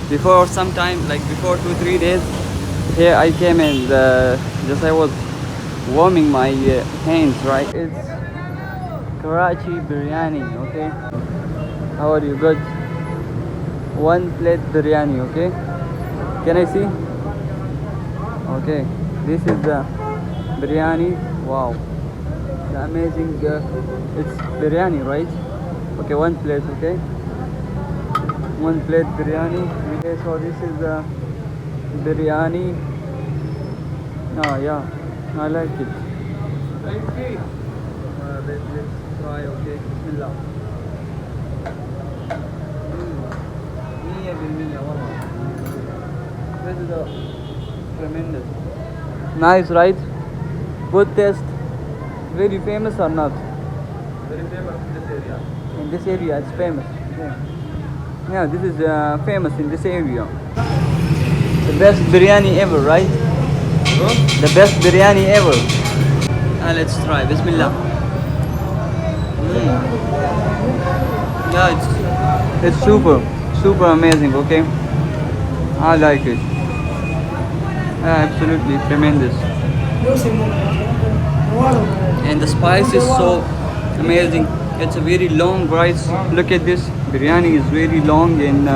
Before some time, like before 2 3 days, here I came and just I was warming my hands, right? It's Karachi biryani, okay? How are you? Good. One plate biryani, okay? Can I see? Okay. This is the biryani. Wow. The amazing. It's biryani, right? Okay, one plate, okay? One plate biryani. Okay, so this is the biryani. Ah, yeah. I like it. Let's try, okay? Bismillah. مية بالمية والله. This is a tremendous. Nice, right? Good taste. Very famous or not? Very famous in this area. In this area, it's famous. Yeah, this is famous in this area. The best biryani ever, right? Bro? The best biryani ever. Let's try. Bismillah. Yeah, it's super amazing. Okay, I like it. Yeah, absolutely tremendous. And the spice is so amazing. It's a very long rice. Look at this. Biryani is very long and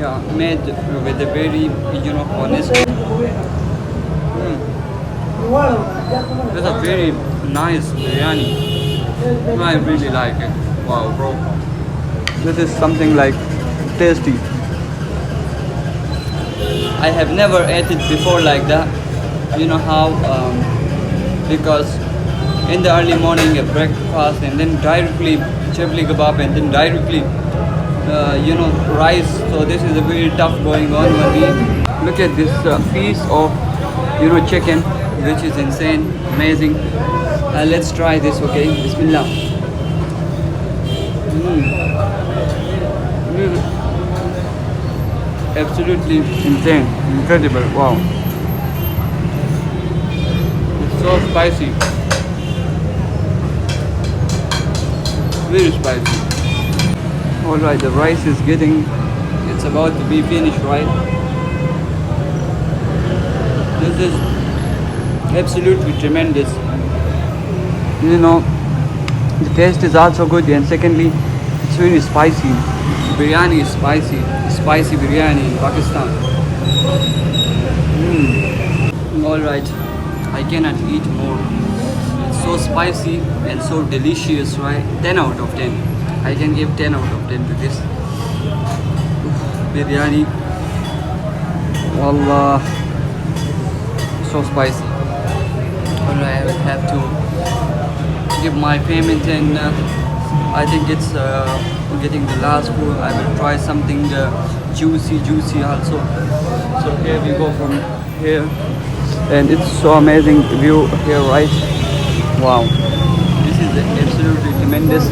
yeah, made with a very honest. It's a very nice biryani. I really like it. Wow, bro. This is something like tasty. I have never ate it before like that. You know how? Because in the early morning a breakfast and then directly chibli kebab and then directly rice. So this is a very tough going on when we look at this piece of chicken, which is insane, amazing. Let's try this, okay? Bismillah. Absolutely insane, incredible, wow. It's so spicy, very spicy. Alright, the rice is it's about to be finished, right? This is absolutely tremendous. The taste is also good, and secondly, it's very spicy. Biryani is spicy biryani in Pakistan. Alright, I cannot eat more. It's so spicy and so delicious, right? 10 out of 10. I can give 10 out of 10 to this. Biryani. Wallah. So spicy. Alright, I will have to give my payment and I think it's getting the last food. I will try something juicy also. So here we go from here, and it's so amazing view here, right? Wow, this is absolutely tremendous.